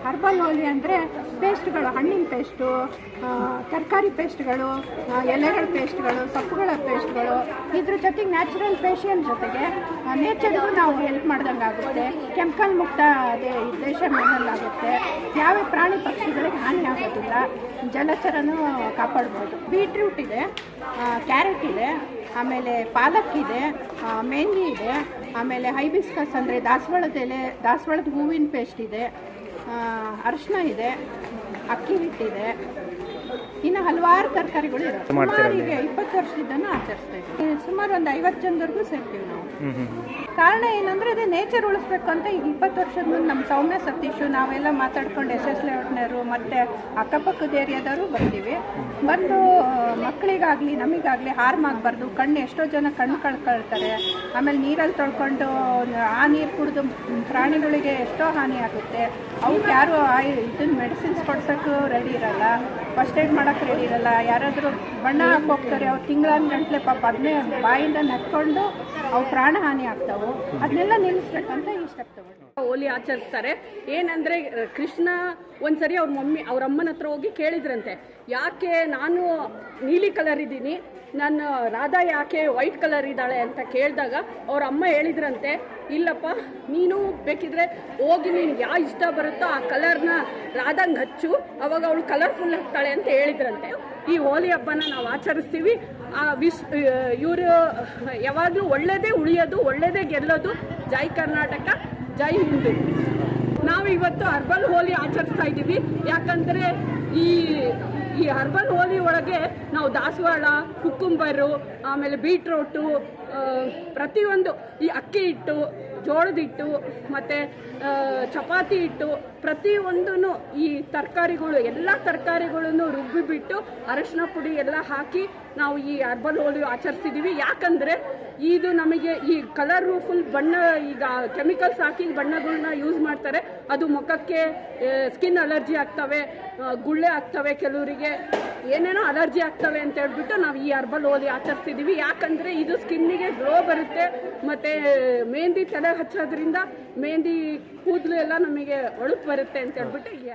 Herbal ಹೋಲಿ ಅಂದರೆ ಪೇಸ್ಟ್ಗಳು, ಹಣ್ಣಿನ paste, ತರಕಾರಿ ಪೇಸ್ಟ್ಗಳು, ಎಲೆಗಳ ಪೇಸ್ಟ್ಗಳು, ಸೊಪ್ಪುಗಳ ಪೇಸ್ಟ್ಗಳು, ಇದ್ರ ಜೊತೆಗೆ ನ್ಯಾಚುರಲ್ ಫೇಶಿಯಲ್ ಜೊತೆಗೆ ನೇಚರ್ಗೂ ನಾವು ಹೆಲ್ಪ್ ಮಾಡ್ದಂಗೆ ಆಗುತ್ತೆ. ಕೆಮಿಕಲ್ ಮುಕ್ತ ದೇಶ ಮಣ್ಣಲ್ಲಾಗುತ್ತೆ. ಯಾವ ಪ್ರಾಣಿ ಪಕ್ಷಿಗಳಿಗೆ ಹಾನಿ ಆಗೋದಿಲ್ಲ. ಜಲಚರನೂ ಕಾಪಾಡ್ಬೋದು. ಬೀಟ್ರೂಟ್ ಇದೆ, ಕ್ಯಾರೆಟ್ ಇದೆ, ಆಮೇಲೆ ಪಾಲಕ್ ಇದೆ, ಮೆಹಂದಿ ಇದೆ, ಆಮೇಲೆ ಹೈಬಿಸ್ಕಸ್ ಅಂದರೆ ದಾಸವಾಳದ ಎಲೆ, ದಾಸವಾಳದ ಹೂವಿನ ಪೇಸ್ಟ್ ಇದೆ, ಅರಿಶಿನ ಇದೆ, ಅಕ್ಕಿ ಹಿಟ್ಟಿದೆ, ಇನ್ನು ಹಲವಾರು ತರಕಾರಿಗಳು ಇರುತ್ತೆ. ಸುಮಾರು ಈಗ 20 ವರ್ಷದಿಂದನೂ ಆಚರಿಸ್ತಾ ಇದ್ದೀವಿ. ಸುಮಾರು ಒಂದು 50 ಜನದವರೆಗೂ ಸೇರ್ತೀವಿ ನಾವು. ಕಾರಣ ಏನಂದರೆ ಅದೇ ನೇಚರ್ ಉಳಿಸ್ಬೇಕು ಅಂತ ಈಗ 20 ವರ್ಷದ ಮುಂದೆ ನಮ್ಮ ಸೌಮ್ಯ ಸತೀಶು ನಾವೆಲ್ಲ ಮಾತಾಡ್ಕೊಂಡು SS ಲೇಔಟ್ನವರು ಮತ್ತು ಅಕ್ಕಪಕ್ಕದ ಏರಿಯಾದವರು ಬರ್ತೀವಿ. ಬಂದು ಮಕ್ಕಳಿಗಾಗಲಿ ನಮಗಾಗಲಿ ಹಾರ್ಮ್ ಆಗಬಾರ್ದು. ಕಣ್ಣು ಎಷ್ಟೋ ಜನ ಕಣ್ಣು ಕಳ್ಕೊಳ್ತಾರೆ. ಆಮೇಲೆ ನೀರಲ್ಲಿ ತೊಳ್ಕೊಂಡು ಆ ನೀರು ಕುಡಿದು ಪ್ರಾಣಿಗಳಿಗೆ ಎಷ್ಟೋ ಹಾನಿ ಆಗುತ್ತೆ. ಅವಕ್ಕೆ ಯಾರು ಇದನ್ನು ಮೆಡಿಸಿನ್ಸ್ ಕೊಡ್ಸೋಕ್ಕೂ ರೆಡಿ ಇರಲ್ಲ, ಫಸ್ಟ್ ಏಡ್ ಮಾಡೋಕ್ಕೆ ರೆಡಿ ಇರಲ್ಲ. ಯಾರಾದರೂ ಬಣ್ಣ ಹಾಕೋಗ್ತಾರೆ, ಅವ್ರು ತಿಂಗಳಾನ್ಗಂಟ್ಲೆ ಪಾಪ ಅದನ್ನೇ ಬಾಯಿಂದ ನಕ್ಕೊಂಡು ಅವು ಪ್ರಾಣ ಹಾನಿ ಆಗ್ತಾವೆ. ಅದನ್ನೆಲ್ಲ ನಿಲ್ಲಿಸ್ಬೇಕಂತ ಈ ಸ್ಟೆಪ್ ತಗೊಂಡು ಹೋಲಿ ಆಚರಿಸ್ತಾರೆ. ಏನಂದರೆ ಕೃಷ್ಣ ಒಂದ್ಸರಿ ಅವ್ರ ಅಮ್ಮನ ಹತ್ರ ಹೋಗಿ ಕೇಳಿದ್ರಂತೆ, ಯಾಕೆ ನಾನು ನೀಲಿ ಕಲರ್ ಇದ್ದೀನಿ, ನಾನು ರಾಧಾ ಯಾಕೆ ವೈಟ್ ಕಲರ್ ಇದ್ದಾಳೆ ಅಂತ ಕೇಳಿದಾಗ ಅವ್ರ ಅಮ್ಮ ಹೇಳಿದ್ರಂತೆ, ಇಲ್ಲಪ್ಪ ನೀನು ಬೇಕಿದ್ರೆ ಹೋಗಿ ನೀನು ಯಾವ ಇಷ್ಟ ಬರುತ್ತೋ ಆ ಕಲರ್ನ ರಾಧಾಂಗೆ ಹಚ್ಚು, ಅವಾಗ ಅವಳು ಕಲರ್ಫುಲ್ ಆಗ್ತಾಳೆ ಅಂತ ಹೇಳಿದ್ರಂತೆ. ಈ ಹೋಲಿ ಹಬ್ಬನ ನಾವು ಆಚರಿಸ್ತೀವಿ. ಇವರು ಯಾವಾಗಲೂ ಒಳ್ಳೆಯದೇ ಉಳಿಯೋದು, ಒಳ್ಳೆಯದೇ ಗೆಲ್ಲೋದು. ಜೈ ಕರ್ನಾಟಕ, ಜೈ ಹಿಂದೂ. ನಾವು ಇವತ್ತು ಹರ್ಬಲ್ ಹೋಲಿ ಆಚರಿಸ್ತಾ ಇದ್ದೀವಿ. ಯಾಕಂದರೆ ಈ ಹರ್ಬಲ್ ಹೋಲಿ ಒಳಗೆ ನಾವು ದಾಸವಾಳ, ಕುಕ್ಕುಂಬರು, ಆಮೇಲೆ ಬೀಟ್ರೋಟು, ಪ್ರತಿಯೊಂದು ಈ ಅಕ್ಕಿ ಹಿಟ್ಟು, ಜೋಳದ ಹಿಟ್ಟು ಮತ್ತು ಚಪಾತಿ ಹಿಟ್ಟು, ಪ್ರತಿಯೊಂದೂ ಈ ತರಕಾರಿಗಳು, ಎಲ್ಲ ತರಕಾರಿಗಳನ್ನು ರುಬ್ಬಿಬಿಟ್ಟು ಅರಶಿನ ಪುಡಿ ಎಲ್ಲ ಹಾಕಿ ನಾವು ಈ ಹರ್ಬಲ್ ಹೋಲಿ ಆಚರಿಸ್ತಿದ್ದೀವಿ. ಯಾಕಂದರೆ ಇದು ನಮಗೆ ಈ ಕಲರ್ಫುಲ್ ಬಣ್ಣ, ಈಗ ಕೆಮಿಕಲ್ಸ್ ಹಾಕಿ ಬಣ್ಣಗಳನ್ನ ಯೂಸ್ ಮಾಡ್ತಾರೆ. ಅದು ಮುಖಕ್ಕೆ ಸ್ಕಿನ್ ಅಲರ್ಜಿ ಆಗ್ತವೆ, ಗುಳ್ಳೆ ಆಗ್ತವೆ, ಕೆಲವರಿಗೆ ಏನೇನೋ ಅಲರ್ಜಿ ಆಗ್ತವೆ ಅಂತ ಹೇಳ್ಬಿಟ್ಟು ನಾವು ಈ ಹರ್ಬಲ್ ಹೋಲಿ ಆಚರಿಸ್ತಿದ್ದೀವಿ. ಯಾಕಂದರೆ ಇದು ಸ್ಕಿನ್ನಿಗೆ ಗ್ಲೋ ಬರುತ್ತೆ. ಮತ್ತು ಮೆಹಂದಿ ತಲೆ ಹಚ್ಚೋದ್ರಿಂದ ಮೆಹಂದಿ ಕೂದಲು ಎಲ್ಲ ನಮಗೆ ಹೊಳಪು ಬರುತ್ತೆ ಅಂತ ಹೇಳ್ಬಿಟ್ಟು ಈ